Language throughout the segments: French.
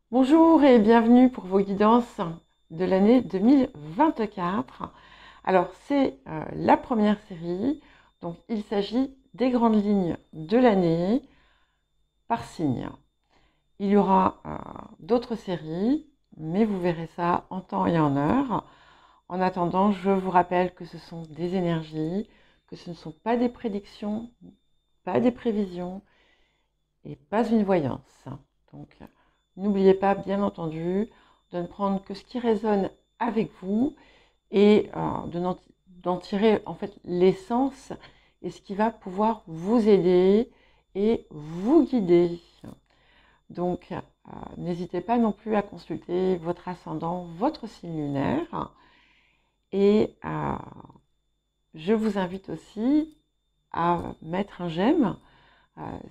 Bonjour et bienvenue pour vos guidances de l'année 2024. Alors, c'est la première série, donc il s'agit des grandes lignes de l'année par signe. Il y aura d'autres séries, mais vous verrez ça en temps et en heure. En attendant, je vous rappelle que ce sont des énergies, que ce ne sont pas des prédictions, pas des prévisions et pas une voyance. Donc, n'oubliez pas, bien entendu, de ne prendre que ce qui résonne avec vous et d'en tirer en fait l'essence et ce qui va pouvoir vous aider et vous guider. Donc, n'hésitez pas non plus à consulter votre ascendant, votre signe lunaire. Et je vous invite aussi à mettre un j'aime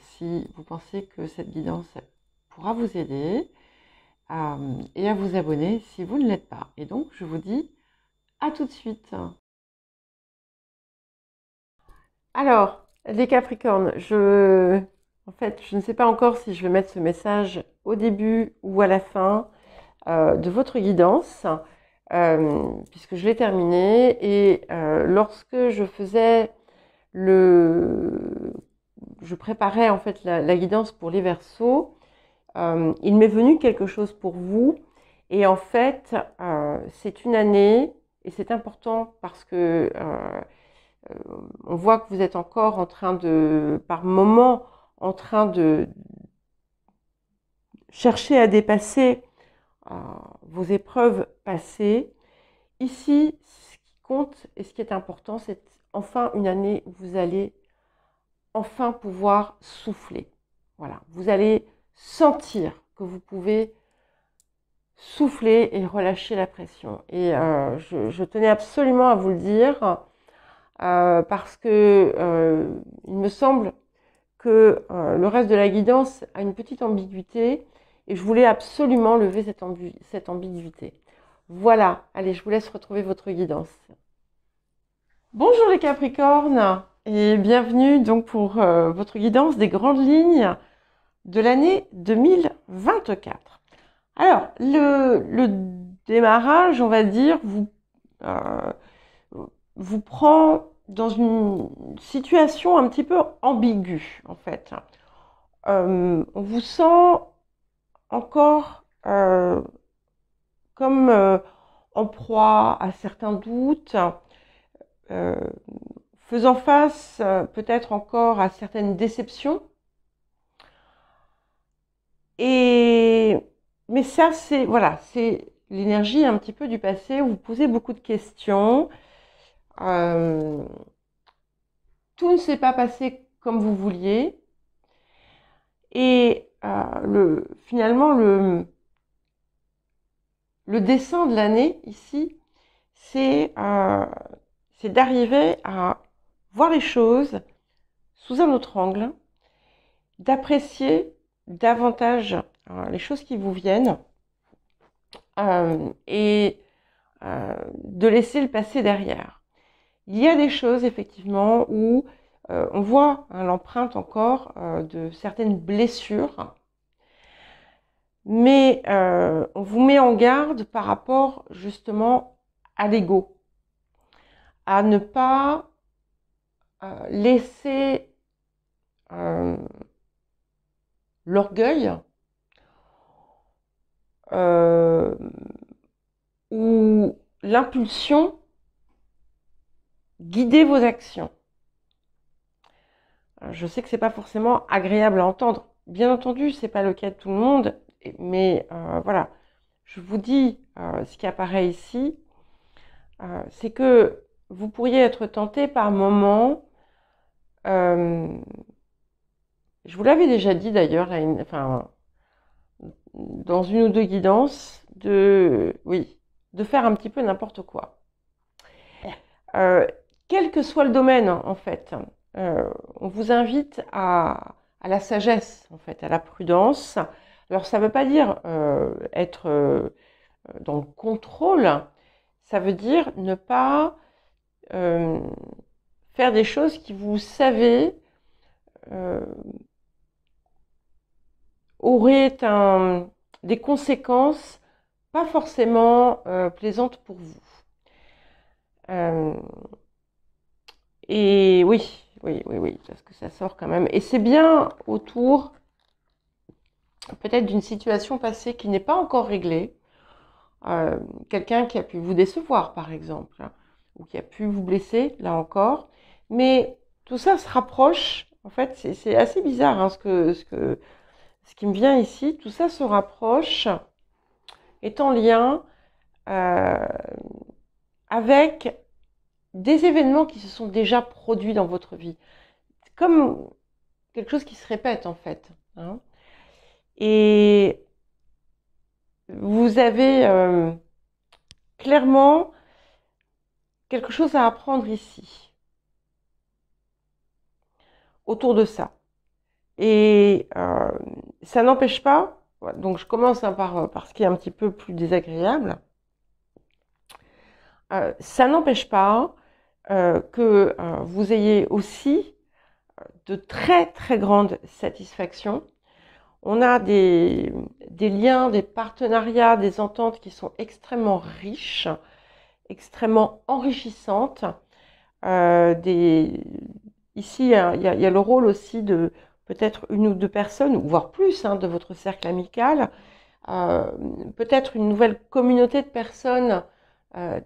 si vous pensez que cette guidance pourra vous aider et à vous abonner si vous ne l'êtes pas. Et donc, je vous dis à tout de suite. Alors, les Capricornes, en fait, je ne sais pas encore si je vais mettre ce message au début ou à la fin de votre guidance, puisque je l'ai terminé. Et lorsque je faisais je préparais en fait la guidance pour les Verseaux, il m'est venu quelque chose pour vous. Et en fait, c'est une année, et c'est important parce que on voit que vous êtes encore en train par moment, en train de chercher à dépasser vos épreuves passées. Ici, ce qui compte et ce qui est important, c'est enfin une année où vous allez enfin pouvoir souffler. Voilà, vous allez sentir que vous pouvez souffler et relâcher la pression. Et je tenais absolument à vous le dire parce que il me semble que le reste de la guidance a une petite ambiguïté et je voulais absolument lever cette ambiguïté. Voilà, allez, je vous laisse retrouver votre guidance. Bonjour les Capricornes et bienvenue donc pour votre guidance des grandes lignes de l'année 2024. Alors, le démarrage, on va dire, vous prend dans une situation un petit peu ambiguë, en fait. On vous sent encore comme en proie à certains doutes, faisant face peut-être encore à certaines déceptions. Mais ça, c'est l'énergie un petit peu du passé où vous posez beaucoup de questions. Tout ne s'est pas passé comme vous vouliez. Et finalement, le dessin de l'année ici, c'est d'arriver à voir les choses sous un autre angle, d'apprécier davantage les choses qui vous viennent et de laisser le passé derrière. Il y a des choses effectivement où on voit l'empreinte encore de certaines blessures, mais on vous met en garde par rapport justement à l'ego, à ne pas laisser l'orgueil ou l'impulsion guider vos actions. Je sais que c'est pas forcément agréable à entendre. Bien entendu, c'est pas le cas de tout le monde, mais voilà. Je vous dis ce qui apparaît ici, c'est que vous pourriez être tenté par moments. Je vous l'avais déjà dit d'ailleurs, enfin, dans une ou deux guidances, de faire un petit peu n'importe quoi. Quel que soit le domaine, en fait, on vous invite à la sagesse, en fait, à la prudence. Alors, ça ne veut pas dire être dans le contrôle, ça veut dire ne pas faire des choses qui, vous savez, auraient des conséquences pas forcément plaisantes pour vous. Et oui, parce que ça sort quand même. Et c'est bien autour peut-être d'une situation passée qui n'est pas encore réglée. Quelqu'un qui a pu vous décevoir, par exemple, hein, ou qui a pu vous blesser, là encore. Mais tout ça se rapproche. En fait, c'est assez bizarre hein, ce qui me vient ici. Tout ça se rapproche, est en lien avec des événements qui se sont déjà produits dans votre vie. C'est comme quelque chose qui se répète, en fait. Hein. Et vous avez clairement quelque chose à apprendre ici, autour de ça. Et ça n'empêche pas, donc je commence hein, par ce qui est un petit peu plus désagréable, ça n'empêche pas que vous ayez aussi de très très grandes satisfactions. On a des liens, des partenariats, des ententes qui sont extrêmement riches, extrêmement enrichissantes. Ici, il y a le rôle aussi de peut-être une ou deux personnes, voire plus, hein, de votre cercle amical. Peut-être une nouvelle communauté de personnes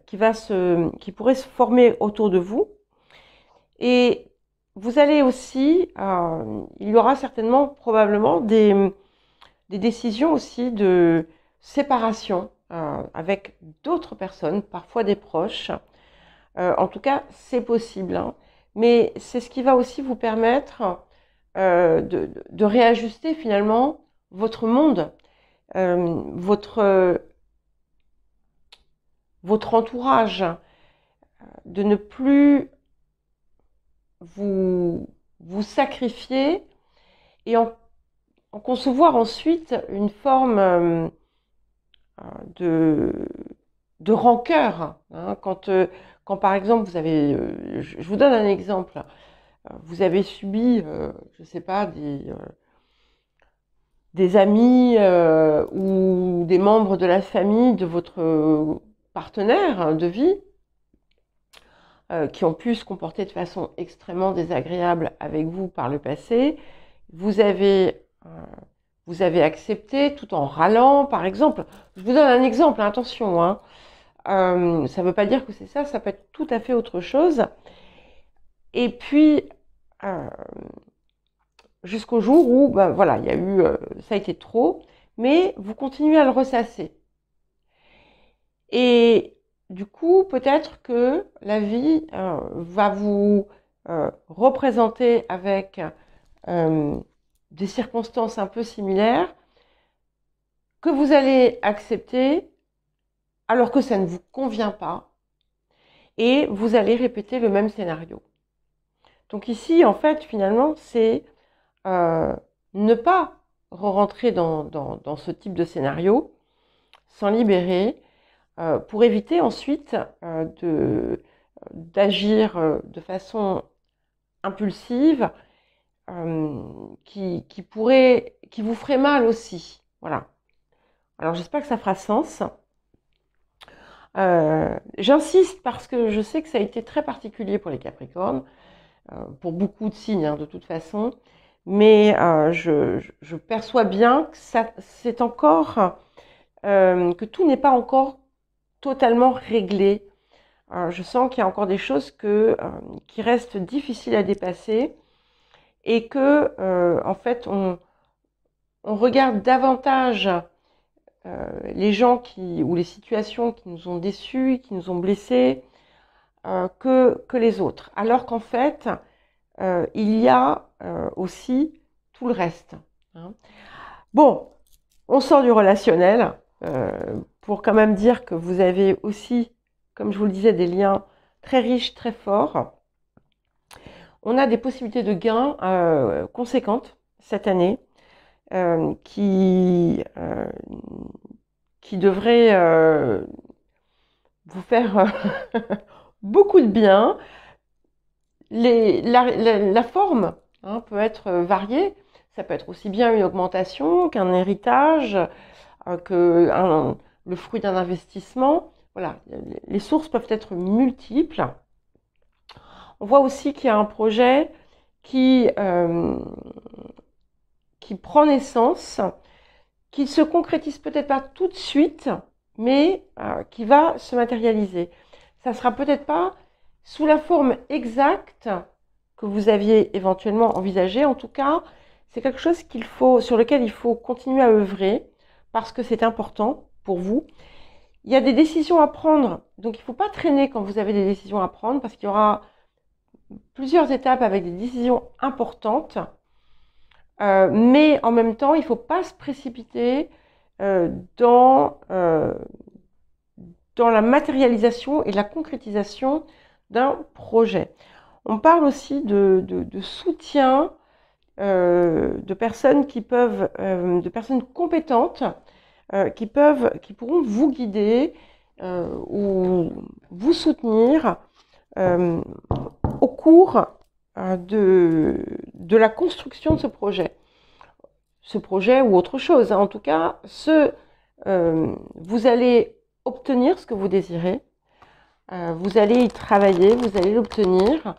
qui pourrait se former autour de vous. Et vous allez aussi, il y aura certainement, probablement, des décisions aussi de séparation avec d'autres personnes, parfois des proches. En tout cas, c'est possible. Hein. Mais c'est ce qui va aussi vous permettre de réajuster finalement votre monde, votre entourage, de ne plus vous sacrifier et en concevoir ensuite une forme de rancœur. Hein, quand par exemple vous avez, je vous donne un exemple, vous avez subi, je ne sais pas, des amis ou des membres de la famille de votre partenaire de vie qui ont pu se comporter de façon extrêmement désagréable avec vous par le passé. Vous avez accepté tout en râlant, par exemple. Je vous donne un exemple, hein, attention. Hein. Ça ne veut pas dire que c'est ça, ça peut être tout à fait autre chose. Et puis, jusqu'au jour où, ben voilà, il y a eu, ça a été trop, mais vous continuez à le ressasser. Et du coup, peut-être que la vie va vous représenter avec des circonstances un peu similaires que vous allez accepter alors que ça ne vous convient pas et vous allez répéter le même scénario. Donc ici, en fait, finalement, c'est ne pas re-rentrer dans ce type de scénario, s'en libérer, pour éviter ensuite d'agir de façon impulsive, qui vous ferait mal aussi. Voilà. Alors j'espère que ça fera sens. J'insiste parce que je sais que ça a été très particulier pour les Capricornes, pour beaucoup de signes hein, de toute façon, mais je perçois bien que c'est encore que tout n'est pas encore totalement réglé. Je sens qu'il y a encore des choses qui restent difficiles à dépasser et que en fait on regarde davantage les gens ou les situations qui nous ont déçus, qui nous ont blessés, que les autres. Alors qu'en fait, il y a aussi tout le reste. Hein. Bon, on sort du relationnel pour quand même dire que vous avez aussi, comme je vous le disais, des liens très riches, très forts. On a des possibilités de gains conséquentes cette année qui devraient vous faire beaucoup de bien. La forme hein, peut être variée. Ça peut être aussi bien une augmentation qu'un héritage, le fruit d'un investissement. Voilà, les sources peuvent être multiples. On voit aussi qu'il y a un projet qui prend naissance, qui ne se concrétise peut-être pas tout de suite, mais qui va se matérialiser. Ça ne sera peut-être pas sous la forme exacte que vous aviez éventuellement envisagé. En tout cas, c'est quelque chose sur lequel il faut continuer à œuvrer parce que c'est important pour vous. Il y a des décisions à prendre, donc il ne faut pas traîner quand vous avez des décisions à prendre parce qu'il y aura plusieurs étapes avec des décisions importantes. Mais en même temps, il ne faut pas se précipiter dans la matérialisation et la concrétisation d'un projet. On parle aussi de soutien de personnes de personnes compétentes qui pourront vous guider ou vous soutenir au cours de la construction de ce projet ou autre chose. En tout cas, vous allez obtenir ce que vous désirez, vous allez y travailler, vous allez l'obtenir.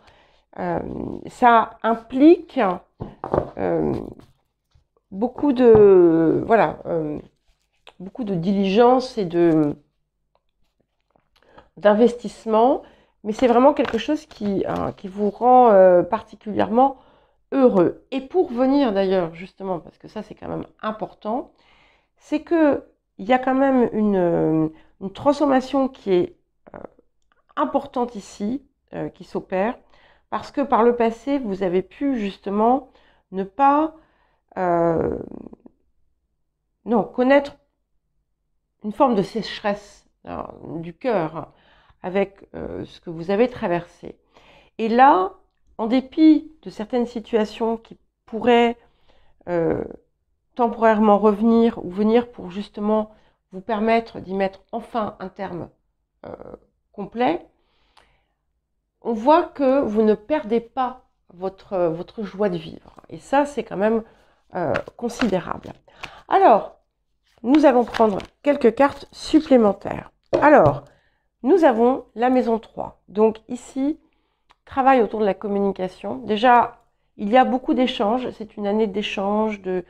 Ça implique beaucoup de diligence et d'investissement, mais c'est vraiment quelque chose qui vous rend particulièrement heureux. Et pour venir d'ailleurs, justement, parce que ça c'est quand même important, c'est qu'il y a quand même une transformation qui est importante ici, qui s'opère, parce que par le passé, vous avez pu justement ne pas connaître une forme de sécheresse du cœur avec ce que vous avez traversé. Et là, en dépit de certaines situations qui pourraient temporairement revenir ou venir pour justement vous permettre d'y mettre enfin un terme complet, on voit que vous ne perdez pas votre joie de vivre. Et ça, c'est quand même considérable. Alors, nous allons prendre quelques cartes supplémentaires. Alors, nous avons la maison 3. Donc ici, travail autour de la communication. Déjà, il y a beaucoup d'échanges. C'est une année d'échanges, de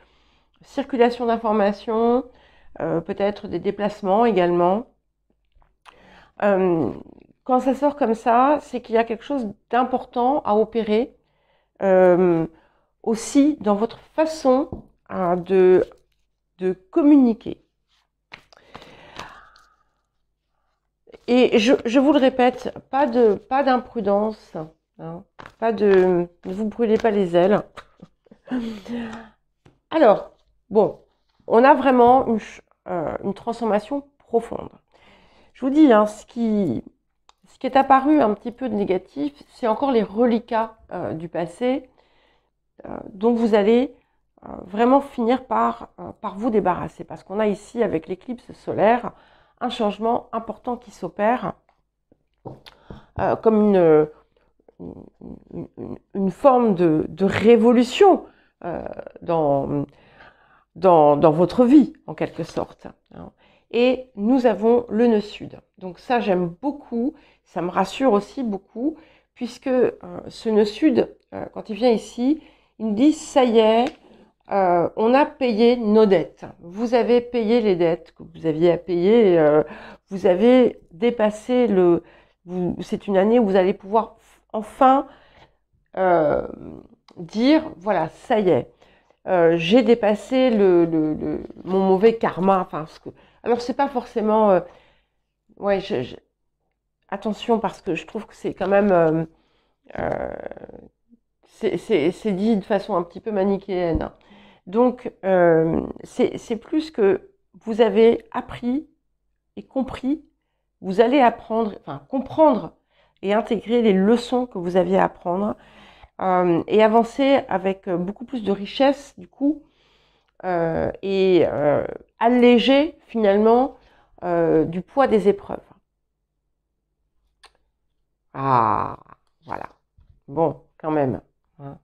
circulation d'informations, peut-être des déplacements également. Quand ça sort comme ça, c'est qu'il y a quelque chose d'important à opérer aussi dans votre façon de communiquer. Et je vous le répète, pas d'imprudence, hein, ne vous brûlez pas les ailes. Alors, bon, on a vraiment une transformation profonde. Je vous dis, hein, ce qui est apparu un petit peu de négatif, c'est encore les reliquats du passé dont vous allez vraiment finir par vous débarrasser. Parce qu'on a ici, avec l'éclipse solaire, un changement important qui s'opère comme une forme de révolution dans votre vie, en quelque sorte. Et nous avons le nœud sud. Donc ça, j'aime beaucoup, ça me rassure aussi beaucoup, puisque ce nœud sud, quand il vient ici, il me dit, ça y est, on a payé nos dettes. Vous avez payé les dettes que vous aviez à payer. Vous avez dépassé c'est une année où vous allez pouvoir enfin dire, voilà, ça y est, j'ai dépassé mon mauvais karma. Enfin, alors c'est pas forcément, ouais, attention parce que je trouve que c'est quand même, c'est dit de façon un petit peu manichéenne. Donc, c'est plus que vous avez appris et compris, vous allez apprendre, enfin comprendre et intégrer les leçons que vous aviez à apprendre et avancer avec beaucoup plus de richesse du coup et alléger finalement du poids des épreuves. Ah, voilà. Bon, quand même. Hein.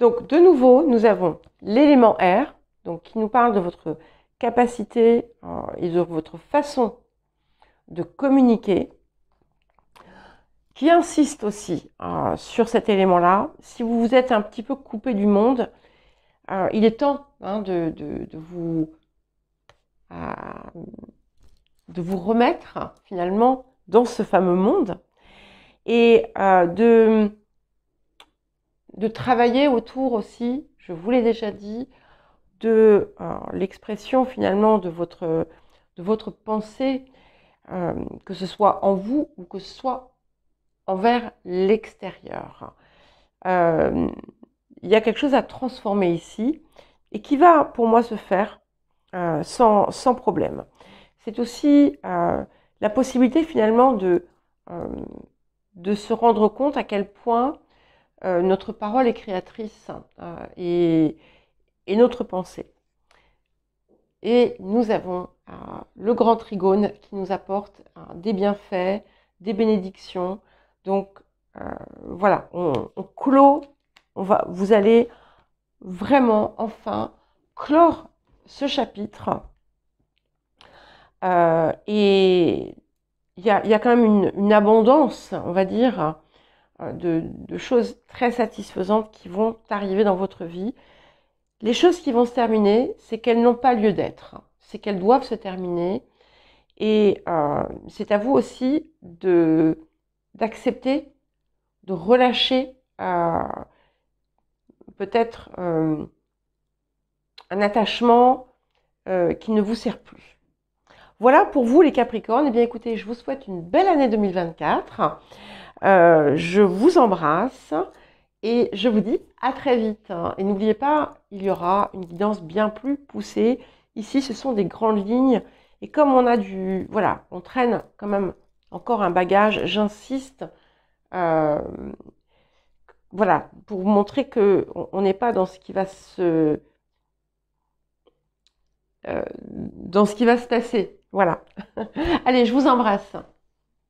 Donc, de nouveau, nous avons l'élément air, donc qui nous parle de votre capacité et de votre façon de communiquer, qui insiste aussi sur cet élément-là. Si vous vous êtes un petit peu coupé du monde, il est temps de vous remettre finalement dans ce fameux monde et de travailler autour aussi, je vous l'ai déjà dit, de l'expression finalement de votre pensée, que ce soit en vous ou que ce soit envers l'extérieur. Il y a quelque chose à transformer ici et qui va pour moi se faire sans problème. C'est aussi la possibilité finalement de se rendre compte à quel point notre parole est créatrice et notre pensée. Et nous avons le grand trigone qui nous apporte des bienfaits, des bénédictions. Donc voilà, on clôt, vous allez vraiment enfin clore ce chapitre. Et il y a quand même une abondance, on va dire, de choses très satisfaisantes qui vont arriver dans votre vie. Les choses qui vont se terminer, c'est qu'elles n'ont pas lieu d'être, c'est qu'elles doivent se terminer. Et c'est à vous aussi d'accepter, de relâcher peut-être un attachement qui ne vous sert plus. Voilà pour vous les Capricornes. Eh bien écoutez, je vous souhaite une belle année 2024. Je vous embrasse et je vous dis à très vite. Et n'oubliez pas, il y aura une guidance bien plus poussée. Ici, ce sont des grandes lignes. Et comme on a voilà, on traîne quand même encore un bagage, j'insiste, voilà, pour vous montrer qu'on n'est pas dans ce qui va dans ce qui va se passer. Voilà. Allez, je vous embrasse.